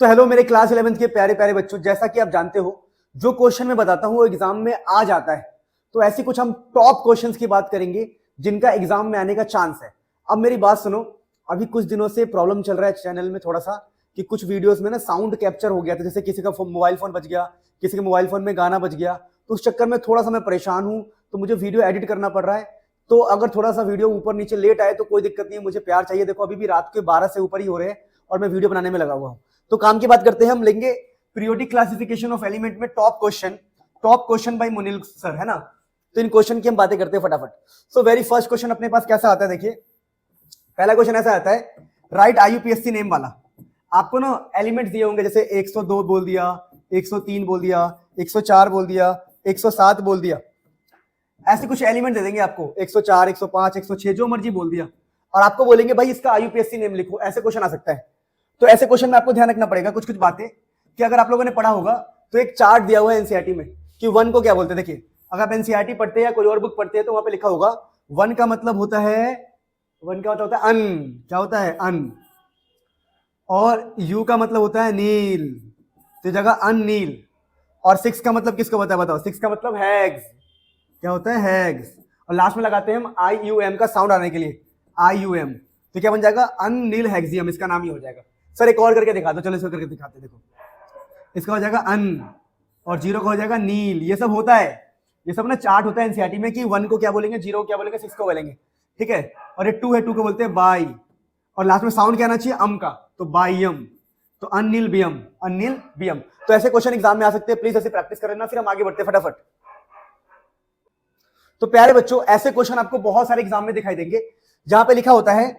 तो हेलो मेरे class 11th के प्यारे प्यारे बच्चों, जैसा कि आप जानते हो जो क्वेश्चन मैं बताता हूँ वो एग्जाम में आ जाता है। तो ऐसी कुछ हम टॉप क्वेश्चंस की बात करेंगे जिनका एग्जाम में आने का चांस है। अब मेरी बात सुनो, अभी कुछ दिनों से प्रॉब्लम चल रहा है चैनल में थोड़ा सा कि कुछ वीडियोस में ना साउंड कैप्चर हो गया था, जैसे किसी का मोबाइल फोन बज गया, किसी के मोबाइल फोन में गाना बज गया, तो उस चक्कर में थोड़ा सा मैं परेशान हूँ, तो मुझे वीडियो एडिट करना पड़ रहा है। तो अगर थोड़ा सा वीडियो ऊपर नीचे लेट आए तो कोई दिक्कत नहीं है, मुझे प्यार चाहिए। देखो अभी भी रात के 12 से ऊपर ही हो रहे हैं और मैं वीडियो बनाने में लगा हुआ हूँ। तो काम की बात करते हैं, हम लेंगे पीरियोडिक क्लासिफिकेशन ऑफ एलिमेंट में top question by Munil sir, है ना। तो इन क्वेश्चन की हम बातें करते हैं फटाफट। सो वेरी फर्स्ट क्वेश्चन अपने पास कैसा आता है, देखिए पहला क्वेश्चन ऐसा आता है, राइट IUPAC नेम वाला। आपको ना एलिमेंट्स दिए होंगे, जैसे 102 बोल दिया, 103 बोल दिया, 104 बोल दिया, 107 बोल दिया, ऐसे कुछ एलिमेंट दे देंगे आपको, 104, 105, 106 जो मर्जी बोल दिया, और आपको बोलेंगे भाई इसका IUPAC नेम लिखो। ऐसे क्वेश्चन आ सकता है। तो ऐसे क्वेश्चन में आपको ध्यान रखना पड़ेगा कुछ कुछ बातें, कि अगर आप लोगों ने पढ़ा होगा तो एक चार्ट दिया हुआ है एनसीईआरटी में कि वन को क्या बोलते हैं। देखिए अगर आप एनसीईआरटी पढ़ते हैं या कोई और बुक पढ़ते हैं तो वहां पे लिखा होगा वन का मतलब होता है अन। क्या होता है? अन। और यू का मतलब होता है नील, तो जगह अन नील। और 6 का मतलब किसको पता है बताओ? 6 का मतलब हैग्स। क्या होता है? हैग्स। और लास्ट में लगाते हैं हम IUM का साउंड आने के लिए, IUM। तो क्या बन जाएगा? अन नील हैग्जियम, इसका नाम ही हो जाएगा। सर एक और करके दिखा दो, चलो इसको करके दिखाते हैं। देखो इसका हो जाएगा अन और जीरो का हो जाएगा नील। ये सब होता है, ये सब ना चार्ट होता है एनसीईआरटी में कि वन को क्या बोलेंगे, जीरो को क्या बोलेंगे, 6 को बोलेंगे, ठीक है। और ये 2 है, 2 को बोलते हैं बाई, और लास्ट में साउंड क्या आना चाहिए? अम का, तो बाइयम। तो अनिल बियम, अनिल बियम। तो ऐसे क्वेश्चन एग्जाम में आ सकते हैं, प्लीज ऐसे प्रैक्टिस कर लेना। फिर हम आगे बढ़ते हैं फटाफट। तो प्यारे बच्चों ऐसे क्वेश्चन आपको बहुत सारे एग्जाम में दिखाई देंगे जहां पे लिखा होता है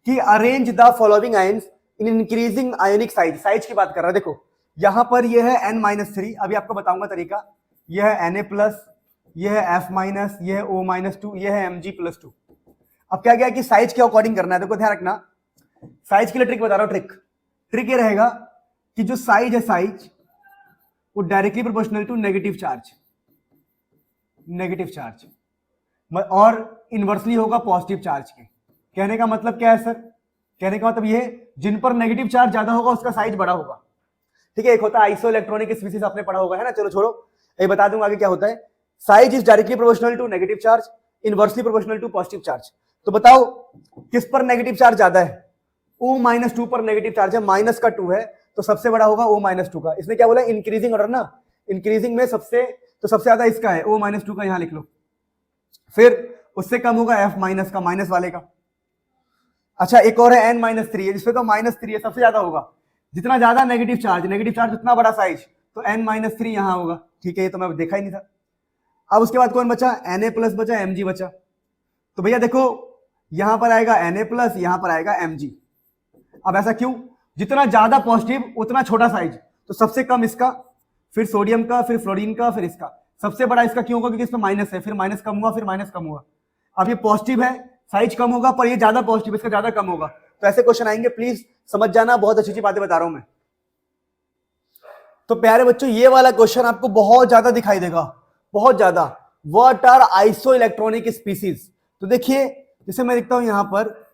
कि arrange the following ions in increasing ionic size. Size की बात कर रहा है। देखो यहां पर यह है N-3, अभी आपको बताऊंगा तरीका। यह है Na+, यह है F-, यह है O-2, यह है Mg+2। अब क्या गया कि साइज के अकॉर्डिंग करना है। देखो ध्यान रखना, साइज के लिए ट्रिक बता रहा हूं। ट्रिक ये रहेगा कि जो साइज है, साइज वो directly proportional to negative charge, और इनवर्सली होगा पॉजिटिव चार्ज के। कहने का मतलब क्या है सर? कहने का मतलब ये, जिन पर नेगेटिव चार्ज ज्यादा होगा उसका साइज बड़ा होगा, ठीक है। एक होता है आइसो इलेक्ट्रॉनिक स्पीसीज, आपने पढ़ा होगा, है ना। चलो छोड़ो, ये बता दूंगा आगे क्या होता है। Size is directly proportional to negative charge, inversely proportional to positive charge. तो बताओ किस पर नेगेटिव चार्ज ज्यादा है? O-2 पर नेगेटिव चार्ज है, माइनस का 2 है, तो सबसे बड़ा होगा O-2 का। इसने क्या बोला? इंक्रीजिंग ऑर्डर ना, इंक्रीजिंग में सबसे ज्यादा इसका है, O-2 का, यहां लिख लो। फिर उससे कम होगा F- का, माइनस वाले का। अच्छा एक और है N-3, जिसपे तो -3 है, सबसे ज्यादा होगा। जितना ज्यादा नेगेटिव चार्ज उतना बड़ा साइज, तो N-3 यहां होगा, ठीक है। ये तो मैं देखा ही नहीं था। अब उसके बाद कौन बचा? Na+ बचा, Mg बचा। तो भैया देखो यहां पर आएगा Na+, यहां पर आएगा Mg। अब ऐसा क्यों? जितना ज्यादा पॉजिटिव उतना छोटा साइज, तो सबसे कम इसका, फिर सोडियम का, फिर फ्लोरीन का, फिर इसका। सबसे बड़ा इसका क्यों होगा? क्योंकि इसमें माइनस है, फिर माइनस कम हुआ, फिर माइनस कम हुआ। अब ये पॉजिटिव है, साइज कम होगा, पर ये ज्यादा पॉजिटिव, इसका ज्यादा कम होगा। तो ऐसे क्वेश्चन आएंगे, प्लीज समझ जाना, बहुत अच्छी अच्छी बातें बता रहा हूं मैं। तो प्यारे बच्चों ये वाला क्वेश्चन आपको बहुत ज्यादा दिखाई देगा, बहुत ज्यादा। What are isoelectronic species? तो देखिए जैसे मैं लिखता हूं यहां पर,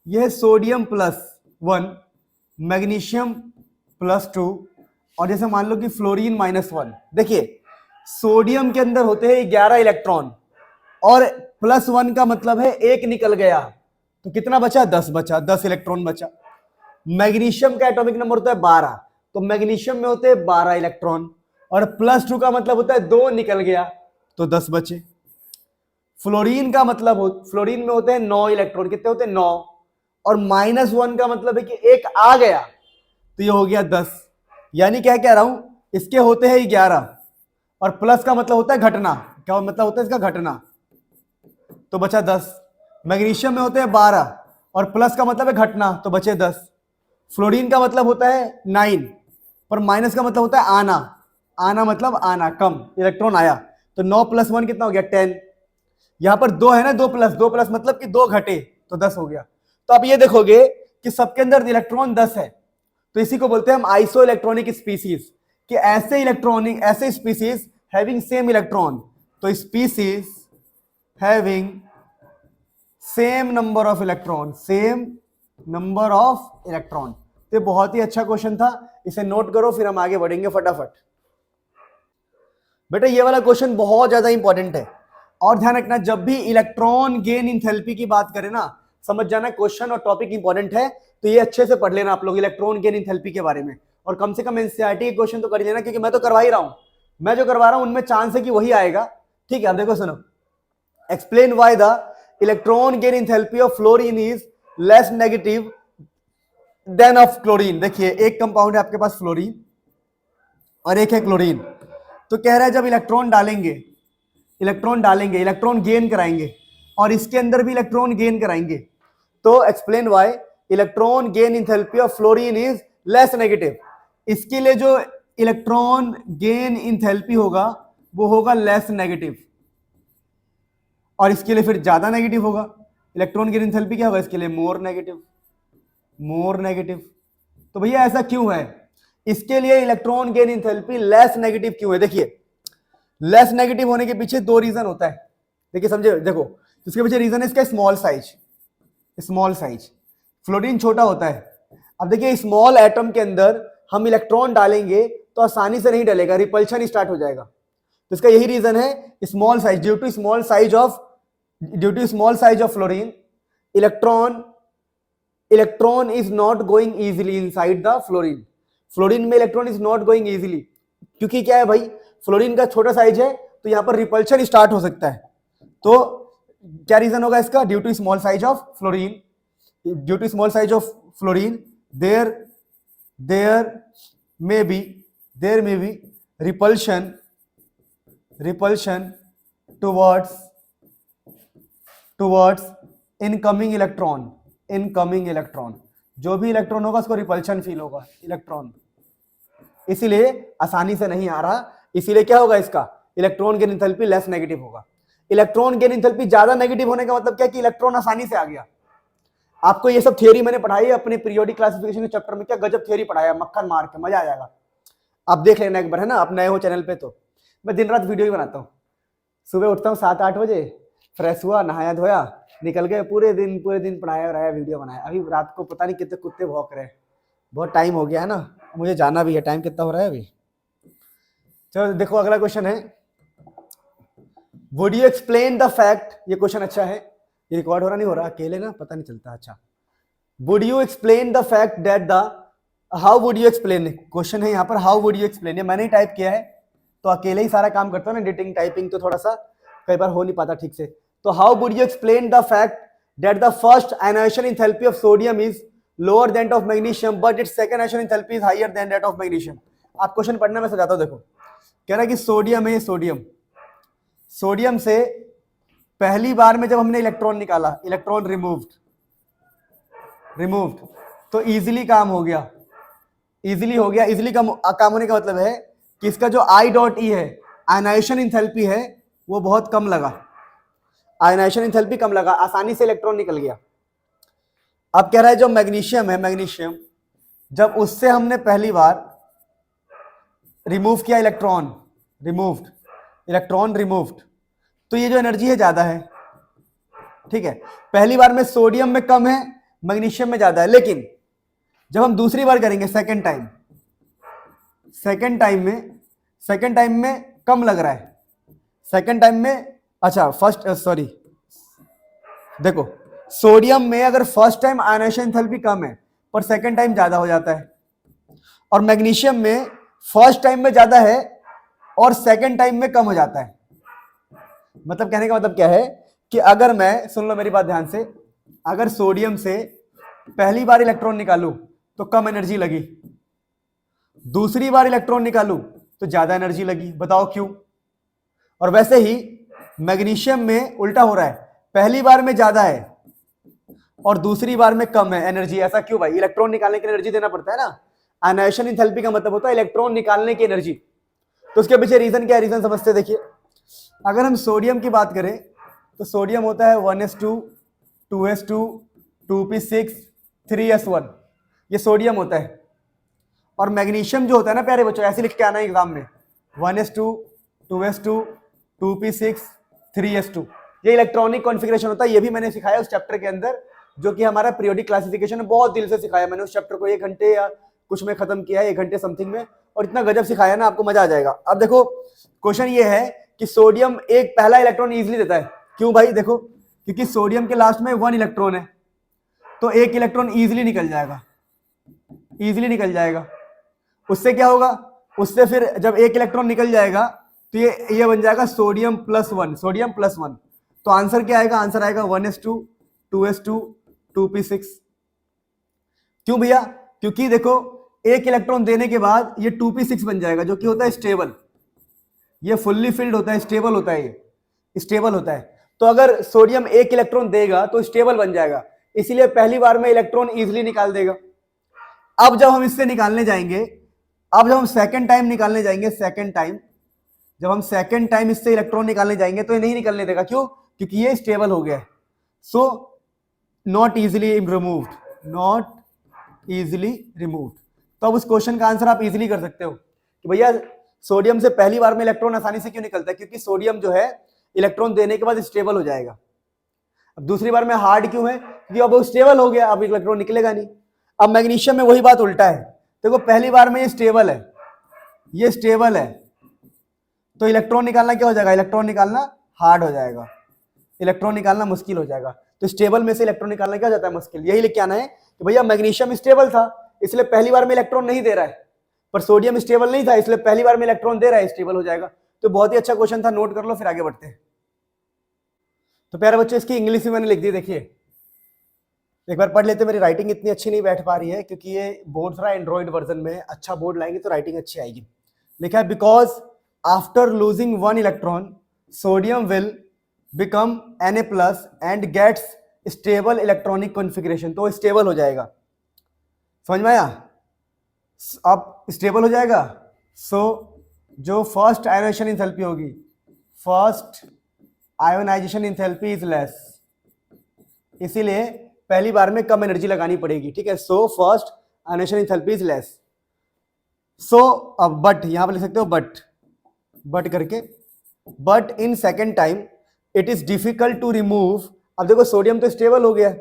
यह सोडियम +1, मैग्नीशियम +2, और जैसे मान लो कि फ्लोरीन -1। देखिए सोडियम के अंदर होते हैं 11 इलेक्ट्रॉन, और +1 का मतलब है 1 निकल गया, तो कितना बचा? 10 बचा, 10 इलेक्ट्रॉन बचा। मैग्नीशियम का एटॉमिक नंबर होता है 12, तो मैग्नीशियम में होते हैं 12 इलेक्ट्रॉन, और +2 का मतलब होता है 2 निकल गया, तो 10 बचे। फ्लोरीन का मतलब फ्लोरीन में होते हैं 9 इलेक्ट्रॉन, कितने होते हैं? 9, और -1 का मतलब है कि 1 आ गया, तो ये हो गया 10। यानी क्या कह रहा हूं, इसके होते हैं 11, और प्लस का मतलब होता है घटना। क्या मतलब होता है इसका? घटना, तो बचा 10। मैग्नीशियम में होते हैं 12, और प्लस का मतलब है घटना, तो बचे 10। फ्लोरीन का मतलब होता है 9, पर माइनस का मतलब होता है आना। आना मतलब आना, कम इलेक्ट्रॉन आया, तो 9 + 1 कितना हो गया? 10। यहां पर 2 है ना, 2 प्लस मतलब कि 2 घटे, तो 10 हो गया। तो आप ये देखोगे कि सबके अंदर इलेक्ट्रॉन 10 है, तो इसी को बोलते हैं हम आइसो इलेक्ट्रॉनिक स्पीसीज, कि ऐसे स्पीसीज हैविंग सेम इलेक्ट्रॉन। तो species having same number of electron, तो ये बहुत ही अच्छा क्वेश्चन था, इसे नोट करो, फिर हम आगे बढ़ेंगे फटाफट। बेटा ये वाला क्वेश्चन बहुत ज्यादा इंपॉर्टेंट है, और ध्यान रखना जब भी इलेक्ट्रॉन गेन इंथैल्पी की बात करें ना, समझ जाना क्वेश्चन और टॉपिक इंपॉर्टेंट है, तो ये अच्छे से पढ़ लेना आप लोग इलेक्ट्रॉन गेन इंथैल्पी के बारे में, और कम से कम एनसीईआरटी के क्वेश्चन तो कर ही लेना, क्योंकि मैं तो करवा ही रहा हूं, मैं जो करवा रहा हूं उनमें चांस है कि वही आएगा। ठीक है, अब देखो सुनो, explain why the electron gain enthalpy of fluorine is less negative than of chlorine. देखिए एक कंपाउंड है आपके पास फ्लोरीन और एक है क्लोरीन, तो कह रहा है जब इलेक्ट्रॉन डालेंगे, इलेक्ट्रॉन गेन कराएंगे, और इसके अंदर भी इलेक्ट्रॉन गेन कराएंगे, तो explain why electron gain enthalpy of fluorine is less negative. इसके लिए जो इलेक्ट्रॉन गेन इंथैल्पी होगा वो होगा लेस नेगेटिव, और इसके लिए फिर ज्यादा नेगेटिव होगा। इलेक्ट्रॉन गेन इंथैल्पी क्या होगा इसके लिए? More negative. तो भैया ऐसा क्यों है? इसके लिए electron gain enthalpy less negative क्यों है? देखिए लेस नेगेटिव होने के पीछे दो रीजन होता है, देखिए समझे, देखो इसके पीछे रीजन है इसका स्मॉल साइज। फ्लोरीन छोटा होता है। अब देखिए स्मॉल एटम के अंदर हम इलेक्ट्रॉन डालेंगे तो आसानी से नहीं डलेगा, रिपल्शन स्टार्ट हो जाएगा। तो इसका यही रीजन है small size. Due to small size of fluorine, electron is not going easily inside the fluorine. Fluorine में electron is not going easily, क्योंकि क्या है भाई, फ्लोरीन का छोटा साइज है, तो यहां पर रिपल्शन स्टार्ट हो सकता है। तो क्या रीजन होगा इसका? Due to small size of fluorine, there may be repulsion towards incoming electron. जो भी इलेक्ट्रॉन होगा उसको रिपल्शन फील होगा इलेक्ट्रॉन, इसीलिए आसानी से नहीं आ रहा। इसीलिए क्या होगा इसका? Electron gain enthalpy less negative होगा। इलेक्ट्रॉन गेन इंथैल्पी ज्यादा नेगेटिव होने का मतलब क्या कि इलेक्ट्रॉन आसानी से आ गया। आपको ये सब थ्योरी मैंने पढ़ाई है अपने पीरियोडिक क्लासिफिकेशन के चैप्टर में, क्या गजब थ्योरी पढ़ाया, मक्खन मार के, मजा आ जाएगा। आप देख लेना एक बार, है ना, आप नए हो चैनल पे तो। मैं दिन रात वीडियो ही बनाता हूँ, सुबह उठता हूँ 7-8 बजे, फ्रेश हुआ, नहाया धोया, निकल गए, पूरे दिन पढ़ाया वीडियो बनाया। अभी रात को पता नहीं कितने कुत्ते भौंक रहे हैं, बहुत टाइम हो गया है ना, मुझे जाना भी है। टाइम कितना हो रहा है अभी? चलो देखो अगला क्वेश्चन है, would you explain the fact. ये क्वेश्चन अच्छा है, ये रिकॉर्ड हो रहा नहीं हो रहा, अकेले ना पता नहीं चलता। अच्छा, would you explain the fact that the, how would you explain, question है यहाँ पर, हाउ वुड यू एक्सप्लेन। ये मैंने ही टाइप किया है, तो अकेले ही सारा काम करता हूँ ना, एडिटिंग टाइपिंग तो थोड़ा सा कई बार हो नहीं पाता ठीक से। तो how would you explain the fact that the first ionisation enthalpy of sodium is lower than of magnesium but its second ionisation enthalpy is higher than that of magnesium. आप क्वेश्चन पढ़ना, मैं समझाता हूं। देखो कह रहा है कि सोडियम है, सोडियम से पहली बार में जब हमने इलेक्ट्रॉन निकाला, इलेक्ट्रॉन रिमूव्ड, तो इजीली काम हो गया, इजीली काम होने का मतलब है कि इसका जो आई डॉट ई है, आयनाइजेशन इंथैल्पी है, वो बहुत कम लगा, आयनाइजेशन इंथैल्पी कम लगा, आसानी से इलेक्ट्रॉन निकल गया। अब कह रहा है जो मैग्नीशियम है, मैग्नीशियम जब उससे हमने पहली बार रिमूव किया इलेक्ट्रॉन रिमूव्ड, तो ये जो एनर्जी है ज्यादा है। ठीक है, पहली बार में सोडियम में कम है, मैग्नीशियम में ज्यादा है, लेकिन जब हम दूसरी बार करेंगे सेकंड टाइम में कम लग रहा है, सेकंड टाइम में। अच्छा देखो सोडियम में अगर फर्स्ट टाइम आयनाइजेशन एंथैल्पी कम है पर सेकंड टाइम ज्यादा हो जाता है, और मैग्नीशियम में फर्स्ट टाइम में ज्यादा है और सेकंड टाइम में कम हो जाता है। मतलब कहने का मतलब क्या है कि अगर मैं, सुन लो मेरी बात ध्यान से, अगर सोडियम से पहली बार इलेक्ट्रॉन निकालूं तो कम एनर्जी लगी, दूसरी बार इलेक्ट्रॉन निकालूं तो ज्यादा एनर्जी लगी, बताओ क्यों? और वैसे ही मैग्नीशियम में उल्टा हो रहा है, पहली बार में ज्यादा है और दूसरी बार में कम है एनर्जी। ऐसा क्यों भाई? इलेक्ट्रॉन निकालने की एनर्जी देना पड़ता है ना। आयनाइजेशन एंथैल्पी का मतलब होता है इलेक्ट्रॉन निकालने की एनर्जी। तो उसके पीछे रीजन क्या है, रीजन समझते। देखिए अगर हम सोडियम की बात करें तो सोडियम होता है 1s2 2s2 2p6 3s1, ये सोडियम होता है। और मैग्नीशियम जो होता है ना प्यारे बच्चों, ऐसे लिख के आना एग्जाम में, 1s2 2s2 2p6 3s2, ये इलेक्ट्रॉनिक कॉन्फ़िगरेशन होता है। ये भी मैंने सिखाया उस चैप्टर के अंदर जो कि हमारा पीरियोडिक क्लासिफिकेशन बहुत दिल से सिखाया मैंने उस चैप्टर को 1 घंटे या कुछ में खत्म किया है, 1 घंटे समथिंग में, और इतना गजब सिखाया ना, आपको मजा आ जाएगा। अब देखो क्वेश्चन ये है कि सोडियम एक पहला इलेक्ट्रॉन इजीली देता है। क्यों भाई? देखो क्योंकि सोडियम के लास्ट में 1 इलेक्ट्रॉन है, तो एक इलेक्ट्रॉन इजीली निकल जाएगा, इजीली निकल जाएगा। उससे क्या होगा? उससे फिर जब एक इलेक्ट्रॉन निकल जाएगा तो ये बन जाएगा सोडियम प्लस 1, सोडियम प्लस 1। तो आंसर क्या आएगा? आंसर आएगा 1s2 2s2 2p6। क्यों भैया? क्योंकि देखो एक इलेक्ट्रॉन देने के बाद ये 2p6 बन जाएगा, जो कि होता है स्टेबल। ये फुल्ली फिल्ड होता है, स्टेबल होता है, ये स्टेबल होता है। तो अगर सोडियम एक इलेक्ट्रॉन देगा तो स्टेबल बन जाएगा, इसीलिए पहली बार में इलेक्ट्रॉन इजीली निकाल देगा। अब जब हम इससे निकालने जाएंगे, अब जब हम सेकंड टाइम निकालने जाएंगे, सेकंड टाइम जब हम सेकंड टाइम इससे इलेक्ट्रॉन निकालने जाएंगे तो ये नहीं निकलने देगा। क्यों? क्योंकि ये स्टेबल हो गया है। So not easily removed, not easily removed. तो अब उस क्वेश्चन का आंसर आप इजीली कर सकते हो कि भैया सोडियम से पहली बार में इलेक्ट्रॉन आसानी से क्यों निकलता है? क्योंकि सोडियम जो है इलेक्ट्रॉन देने के बाद स्टेबल हो जाएगा। अब दूसरी बार में हार्ड क्यों है? क्योंकि अब वो स्टेबल हो गया, अब इलेक्ट्रॉन निकलेगा नहीं। अब मैग्नीशियम में वही बात उल्टा है। देखो पहली बार में ये स्टेबल है, ये स्टेबल है, तो इलेक्ट्रॉन निकालना क्या हो जाएगा? इलेक्ट्रॉन निकालना हार्ड हो जाएगा, इलेक्ट्रॉन निकालना मुश्किल हो जाएगा। तो स्टेबल में से इलेक्ट्रॉन निकालना क्या हो जाता है? मुश्किल। यही लेके आना है कि भैया मैग्नीशियम स्टेबल था इसलिए पहली बार में इलेक्ट्रॉन नहीं दे रहा है, पर सोडियम स्टेबल नहीं था इसलिए पहली बार में इलेक्ट्रॉन दे रहा है, स्टेबल हो जाएगा। तो बहुत ही अच्छा क्वेश्चन था, नोट कर लो, फिर आगे बढ़ते हैं। तो प्यारे बच्चों इसकी इंग्लिश भी मैंने लिख दी, देखिए एक बार पढ़ लेते। मेरी राइटिंग इतनी अच्छी नहीं बैठ पा रही है क्योंकि ये बोर्ड थोड़ा एंड्रॉइड वर्जन में है, अच्छा बोर्ड लाएंगे तो राइटिंग अच्छी आएगी। लिखा है because after losing 1 electron sodium will become Na+ and gets stable electronic configuration. तो स्टेबल हो जाएगा, समझ में आया? अब स्टेबल हो जाएगा। सो जो फर्स्ट आयोनाइजेशन इंथैल्पी होगी, first ionisation enthalpy is less, इसीलिए पहली बार में कम एनर्जी लगानी पड़ेगी, ठीक है। So first ionisation enthalpy is less. So अब बट यहां पर लिख सकते हो बट करके, but in second time it is difficult to remove. अब देखो सोडियम तो स्टेबल हो गया,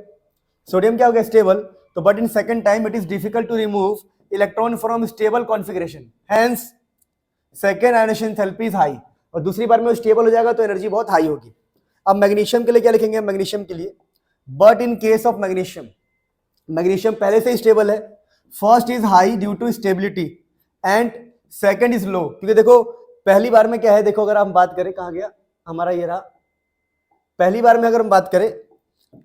सोडियम क्या हो गया? स्टेबल। तो but in second time it is difficult to remove electron from stable configuration, hence second ionisation enthalpy is high. और दूसरी बार में वो स्टेबल हो जाएगा तो एनर्जी बहुत हाई होगी। अब मैग्नीशियम के लिए क्या लिखेंगे? मैग्नीशियम के लिए but in case of magnesium, magnesium पहले से ही स्टेबल है। First is high due to stability and second is low. क्योंकि देखो पहली बार में क्या है, देखो अगर हम बात करें, कहाँ गया हमारा, ये रहा। पहली बार में अगर हम बात करें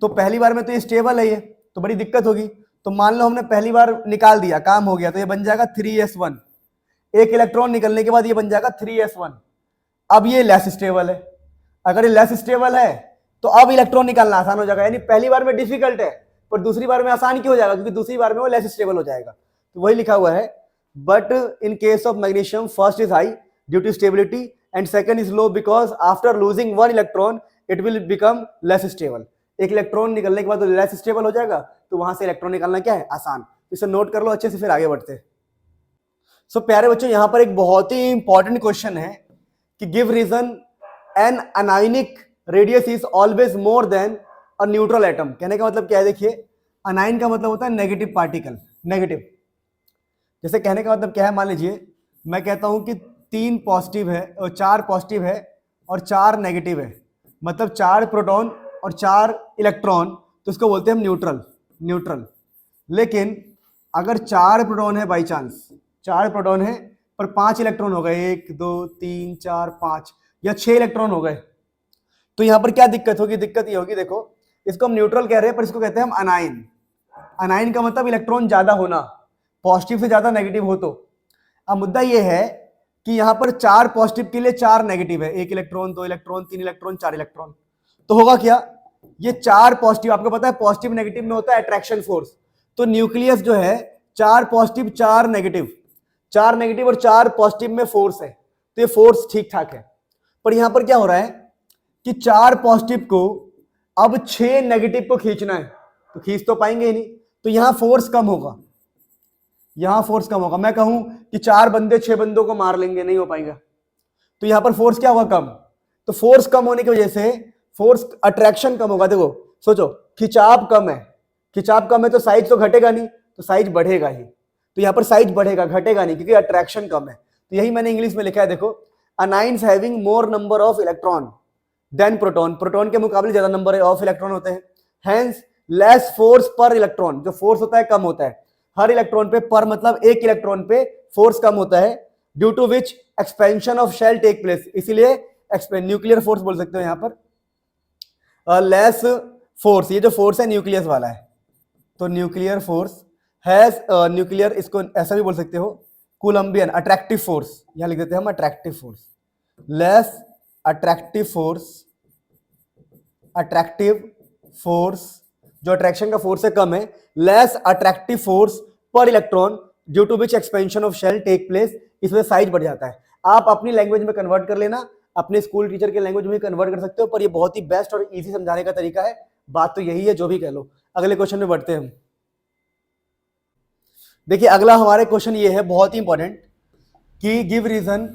तो पहली बार में तो ये स्टेबल है, ये तो बड़ी दिक्कत होगी। तो मान लो हमने पहली बार निकाल दिया, काम हो गया, तो ये बन जाएगा 3s1। एक इलेक्ट्रॉन निकलने के बाद ये बन जाएगा 3s1। अब ये लेस स्टेबल है, अगर ये लेस स्टेबल है तो अब इलेक्ट्रॉन निकालना आसान हो जाएगा। यानी पहली बार में डिफिकल्ट है पर दूसरी बार में आसान क्यों हो जाएगा? क्योंकि दूसरी बार में वो लेस स्टेबल हो जाएगा। तो वही लिखा हुआ है, but in case of magnesium first is high due to stability and second is low because after losing 1 electron it will become less stable. एक इलेक्ट्रॉन निकलने के बाद तो लेस स्टेबल हो जाएगा, तो वहां से इलेक्ट्रॉन निकालना क्या है? आसान। इसे नोट कर लो अच्छे से, फिर आगे बढ़ते हैं। सो प्यारे बच्चों यहां पर एक बहुत ही इंपॉर्टेंट क्वेश्चन है कि give reason an anionic radius is always more than a neutral atom. कहने का मतलब क्या है? देखिए अनाइन का मतलब होता है नेगेटिव पार्टिकल, नेगेटिव। जैसे कहने का मतलब क्या है, मान लीजिए मैं कहता हूं कि 3 पॉजिटिव है और 4 पॉजिटिव है और 4 नेगेटिव है, मतलब 4 प्रोटॉन और 4 इलेक्ट्रॉन, तो इसको बोलते हैं हम न्यूट्रल, न्यूट्रल। लेकिन अगर 4 प्रोटॉन है, बाई चांस 4 प्रोटॉन है पर 5 इलेक्ट्रॉन हो गए, 1 2 3 4 5 या 6 इलेक्ट्रॉन हो गए, तो यहां पर क्या दिक्कत होगी? दिक्कत ये होगी, देखो इसको हम न्यूट्रल कह रहे हैं पर इसको कहते हैं हम अनाइन। अनाइन का मतलब इलेक्ट्रॉन ज्यादा होना, पॉजिटिव से ज्यादा नेगेटिव हो। तो अब मुद्दा ये है कि यहां पर 4 पॉजिटिव के लिए 4 नेगेटिव है, 1 इलेक्ट्रॉन 2 इलेक्ट्रॉन 3 इलेक्ट्रॉन 4 इलेक्ट्रॉन। तो होगा क्या? ये 4 पॉजिटिव, आपको पता है पॉजिटिव नेगेटिव में होता है अट्रैक्शन फोर्स, तो न्यूक्लियस जो है 4 पॉजिटिव 4 नेगेटिव, 4 नेगेटिव और 4 पॉजिटिव में फोर्स है, तो ये फोर्स ठीक ठाक है। पर यहां पर क्या हो रहा है कि 4 पॉजिटिव को अब 6 नेगेटिव को खींचना है, तो खींच तो पाएंगे ही नहीं, तो यहां फोर्स कम होगा, यहां फोर्स कम होगा। मैं कहूं कि 4 बंदे 6 बंदों को मार लेंगे, नहीं हो पाएगा, तो यहां पर फोर्स क्या होगा? कम। तो फोर्स कम होने की वजह से फोर्स अट्रैक्शन कम होगा। देखो सोचो खिंचाव कम है, खिंचाव कम है तो साइज तो घटेगा नहीं, तो साइज बढ़ेगा ही। तो यहाँ पर साइज बढ़ेगा, घटेगा नहीं, क्योंकि अट्रैक्शन कम है। तो यही मैंने इंग्लिश में लिखा है, देखो, anions having more number of electron than proton, proton के मुकाबले ज्यादा नंबर ऑफ इलेक्ट्रॉन होते हैं। हैंस लेस फोर्स पर इलेक्ट्रॉन, जो फोर्स होता है कम होता है हर इलेक्ट्रॉन पे, पर मतलब एक इलेक्ट्रॉन पे फोर्स कम होता है। Due to which expansion of shell take place, इसीलिए न्यूक्लियर फोर्स बोल सकते हो यहाँ पर। लेस फोर्स, ये जो फोर्स है न्यूक्लियस वाला है, तो न्यूक्लियर फोर्स हैज न्यूक्लियर, इसको ऐसा भी बोल सकते हो कूलम्बियन अट्रैक्टिव फोर्स, यहां लिख देते हैं हम attractive force. Less attractive force, attractive force जो अट्रैक्शन का फोर्स है कम है, लेस अट्रैक्टिव फोर्स पर electron due to which expansion of shell take place, इसमें साइज बढ़ जाता है। आप अपनी लैंग्वेज में कन्वर्ट कर लेना, अपने स्कूल टीचर के लैंग्वेज में कन्वर्ट कर सकते हो, पर ये बहुत ही बेस्ट और इजी समझाने का तरीका है। बात तो यही है, जो भी कह लो। अगले क्वेश्चन में बढ़ते हैं हम। देखिए अगला हमारे क्वेश्चन ये है, बहुत ही इंपॉर्टेंट, कि give reason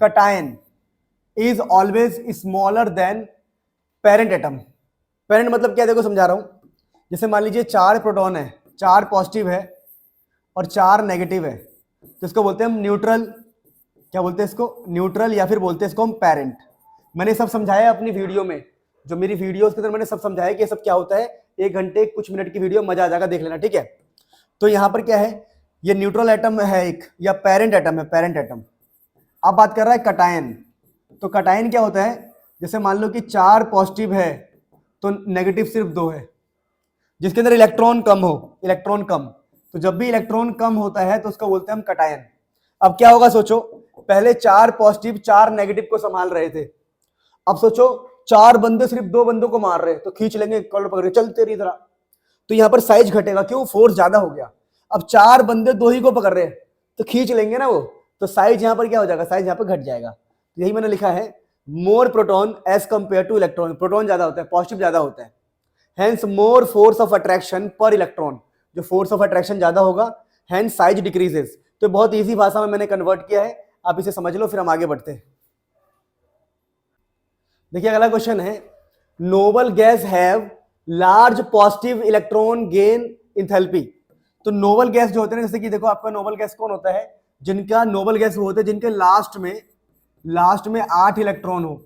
cation is always smaller than parent atom. Parent मतलब क्या, देखो समझा रहा हूं। जैसे मान लीजिए 4 प्रोटॉन है, 4 पॉजिटिव है और 4 नेगेटिव है, तो इसको बोलते हैं हम न्यूट्रल, क्या बोलते हैं इसको, न्यूट्रल, या फिर बोलते हैं इसको हम पेरेंट। मैंने सब समझाया अपनी वीडियो में, जो मेरी वीडियोस के अंदर मैंने सब समझाया कि ये सब क्या होता है। 1 घंटे कुछ मिनट की वीडियो, मजा आ जाएगा, देख लेना, ठीक है। तो यहां पर क्या है, ये न्यूट्रल एटम है एक, या पेरेंट एटम है, पेरेंट एटम। अब बात कर रहा है कटायन, तो कटायन क्या होता है, जैसे मान लो कि 4 पॉजिटिव है तो नेगेटिव सिर्फ 2 है, जिसके अंदर इलेक्ट्रॉन कम हो, इलेक्ट्रॉन कम, तो जब भी इलेक्ट्रॉन कम होता है तो उसको बोलते हैं हम कटायन। अब क्या होगा सोचो, पहले 4 पॉजिटिव 4 नेगेटिव को संभाल रहे थे, अब सोचो 4 बंदे सिर्फ 2 बंदों को मार रहे, तो खींच लेंगे, कॉलर पकड़ चल तेरी तरह, तो यहां पर साइज घटेगा, क्यों, फोर्स ज्यादा हो गया। अब 4 बंदे 2 ही को पकड़ रहे हैं तो खींच लेंगे ना वो, तो साइज यहां पर क्या हो जाएगा, साइज यहां पर घट जाएगा। तो यही मैंने लिखा है, more proton as compare to electron, proton ज्यादा होता है, पॉजिटिव ज्यादा होता है, hence more force of attraction पर इलेक्ट्रॉन, जो फोर्स ऑफ अट्रैक्शन ज्यादा होगा, हेंस साइज डिक्रीजेस। तो बहुत इजी भाषा में मैंने कन्वर्ट किया है, आप इसे समझ लो, फिर हम आगे बढ़ते हैं। देखिए अगला क्वेश्चन है, noble guys have large positive electron gain enthalpy. तो नोबल गैस जो होते हैं, जैसे कि देखो आपका नोबल गैस कौन होता है, जिनका नोबल गैस वो होते हैं जिनके लास्ट में 8 इलेक्ट्रॉन हो,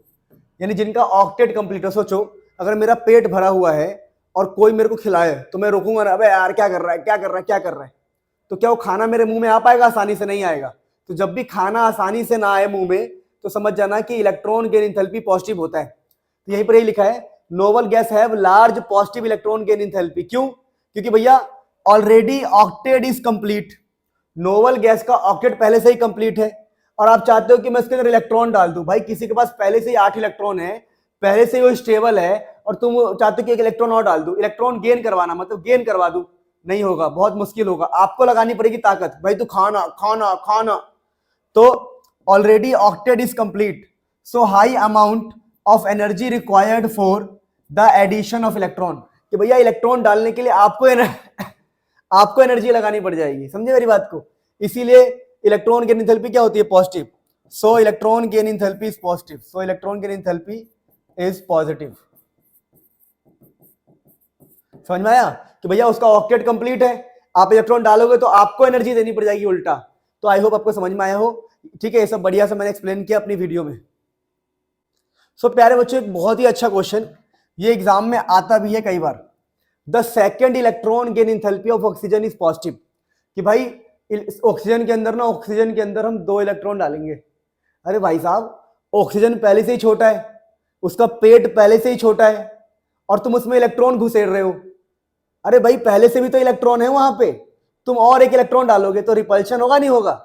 यानी जिनका ऑक्टेट कंप्लीट हो। सोचो अगर मेरा पेट भरा हुआ है और कोई मेरे को खिलाए तो मैं रोकूंगा ना, अबे यार क्या कर रहा है, क्या कर रहा है, क्या कर रहा है, तो क्या वो खाना मेरे मुंह में आ पाएगा, आसानी से नहीं आएगा। तो जब भी खाना आसानी से ना आए मुंह में, तो समझ जाना कि इलेक्ट्रॉन गेन इंथैल्पी पॉजिटिव होता है। तो यहीं पर यही लिखा है, noble guys have large positive electron gain enthalpy. क्यों, क्योंकि भैया already octet is complete, noble gas का ऑक्टेट पहले से ही कंप्लीट है, और आप चाहते हो कि मैं इसके अंदर इलेक्ट्रॉन डाल दूं। भाई किसी के पास पहले से ही 8 इलेक्ट्रॉन है, पहले से ही वो स्टेबल है, और तुम चाहते हो कि एक इलेक्ट्रॉन और डाल दूं, इलेक्ट्रॉन गेन करवाना मतलब गेन करवा दूं, नहीं होगा, बहुत मुश्किल होगा, आपको लगानी पड़ेगी ताकत, भाई तू खाना खाना खाना। तो already octet is complete, so high amount of energy required for the addition of electron, कि भैया इलेक्ट्रॉन डालने के लिए आपको एनर्जी लगानी पड़ जाएगी, समझे मेरी बात को। इसीलिए इलेक्ट्रॉन गेन एंथैल्पी क्या होती है, positive. So electron gain enthalpy is positive, so electron gain enthalpy is positive. समझ में आया कि भैया उसका ऑक्टेट कंप्लीट है, आप इलेक्ट्रॉन डालोगे तो आपको एनर्जी देनी पड़ जाएगी उल्टा। तो आई होप आपको समझ में आया हो, ठीक है, ये सब बढ़िया से मैंने एक्सप्लेन किया अपनी वीडियो में। सो प्यारे बच्चों, एक बहुत ही अच्छा क्वेश्चन, ये एग्जाम में आता भी है कई बार। The second electron gain enthalpy of oxygen is positive, कि भाई ऑक्सीजन के अंदर ना, ऑक्सीजन के अंदर हम 2 इलेक्ट्रॉन डालेंगे। अरे भाई साहब, ऑक्सीजन पहले से ही छोटा है, उसका पेट पहले से ही छोटा है, और तुम उसमें इलेक्ट्रॉन घुसेड़ रहे हो। अरे भाई पहले से भी तो इलेक्ट्रॉन है वहां पे, तुम और एक इलेक्ट्रॉन डालोगे तो रिपल्शन होगा, नहीं होगा।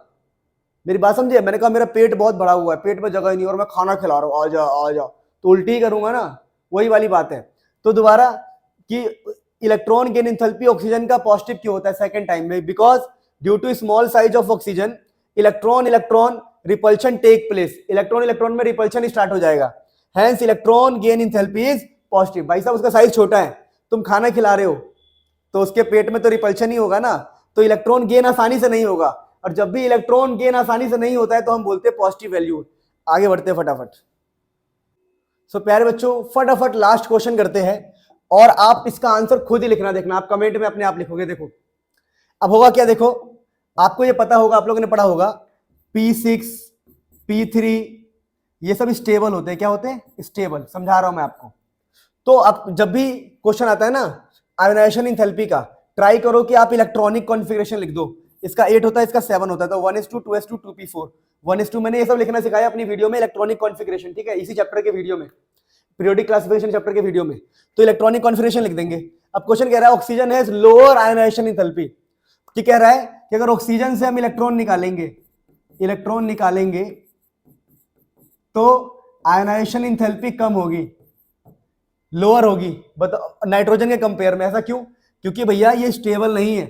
मेरी बात समझे, मैंने कहा मेरा पेट बहुत बड़ा हुआ है, पेट में जगह ही नहीं और मैं खाना खिला रहा हूं, आजा आजा, तो उल्टी ही करूंगा ना, वही वाली बात है। तो दोबारा कि इलेक्ट्रॉन गेन एंथैल्पी ऑक्सीजन का पॉजिटिव क्यों होता है सेकंड टाइम में, because due to small size of oxygen electron electron repulsion take place, electron electron में रिपल्शन स्टार्ट हो जाएगा, hence electron gain enthalpy is positive. भाई साहब उसका साइज छोटा है, तुम खाना खिला रहे हो तो उसके पेट में तो रिपल्शन ही होगा ना, तो इलेक्ट्रॉन गेन आसानी से नहीं होगा, और जब भी इलेक्ट्रॉन गेन आसानी से नहीं होता है तो हम बोलते हैं पॉजिटिव वैल्यू। आगे बढ़ते हैं फटाफट। सो प्यारे बच्चों, फटाफट लास्ट क्वेश्चन करते हैं। और आप इसका आंसर खुद ही लिखना, देखना आप कमेंट में अपने आप लिखोगे। देखो अब होगा क्या, देखो आपको ये पता होगा, आप लोगों ने पढ़ा होगा P6 P3 ये सब स्टेबल होते हैं। क्या होते हैं? स्टेबल। समझा रहा हूं मैं आपको। तो अब जब भी क्वेश्चन आता है ना आयोनाइजेशन एंथैल्पी का, ट्राई करो कि आप इलेक्ट्रॉनिक कॉन्फ़िगरेशन लिख दो। इसका 8 होता है, इसका 7 होता है, तो 1:2 2:2 2p4 1:2। मैंने ये सब लिखना सिखाया अपनी वीडियो में इलेक्ट्रॉनिक कॉन्फ़िगरेशन, ठीक है, इसी चैप्टर के वीडियो में, पीरियोडिक क्लासिफिकेशन चैप्टर के वीडियो में। तो इलेक्ट्रॉनिक कॉन्फ़िगरेशन लिख देंगे। अब क्वेश्चन कह रहा है oxygen has lower ionisation enthalpy, कि कह रहा है कि अगर ऑक्सीजन से हम इलेक्ट्रॉन निकालेंगे तो आयोनाइजेशन एंथैल्पी कम होगी, लोअर होगी। बताओ नाइट्रोजन के कंपेयर में। ऐसा क्यों? क्योंकि भैया ये स्टेबल नहीं है।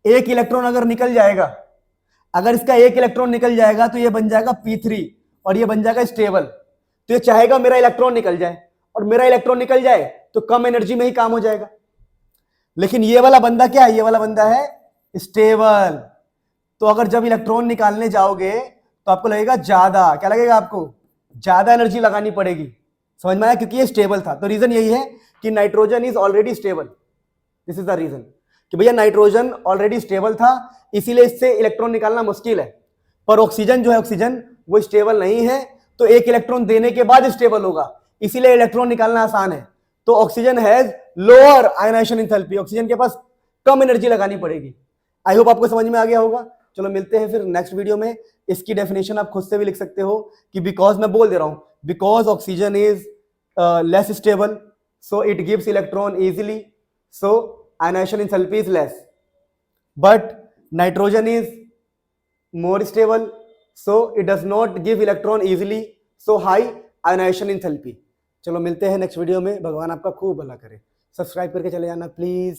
एक इलेक्ट्रॉन अगर निकल जाएगा, अगर इसका एक इलेक्ट्रॉन निकल जाएगा तो ये बन जाएगा P3 और ये बन जाएगा स्टेबल। तो ये चाहेगा मेरा इलेक्ट्रॉन निकल जाए, और मेरा इलेक्ट्रॉन निकल जाए तो कम एनर्जी में ही काम हो जाएगा। लेकिन ये वाला बंदा क्या है? ये वाला बंदा है स्टेबल। तो अगर जब इलेक्ट्रॉन निकालने जाओगे तो आपको लगेगा ज्यादा, क्या लगेगा आपको? ज्यादा एनर्जी लगानी पड़ेगी। समझ में आया? क्योंकि ये स्टेबल था। तो रीजन यही है कि nitrogen is already stable. This is the reason कि भैया नाइट्रोजन ऑलरेडी स्टेबल था, इसीलिए इससे इलेक्ट्रॉन निकालना मुश्किल है। पर ऑक्सीजन जो है, ऑक्सीजन वो स्टेबल नहीं है, तो एक इलेक्ट्रॉन देने के बाद स्टेबल होगा, इसीलिए इलेक्ट्रॉन निकालना आसान है। तो oxygen has lower ionisation enthalpy, oxygen के पास कम एनर्जी लगानी पड़ेगी। आई होप आपको समझ में आ गया होगा। चलो मिलते हैं फिर नेक्स्ट वीडियो में। इसकी डेफिनेशन आप खुद से भी लिख सकते हो कि बिकॉज, मैं बोल दे रहा हूं, because oxygen is less stable, so it gives electron easily, so ionization enthalpy is less. But nitrogen is more stable, so it does not give electron easily, so high ionization enthalpy. चलो मिलते हैं next video में। भगवान आपका खूब भला करे। Subscribe करके चले जाना प्लीज।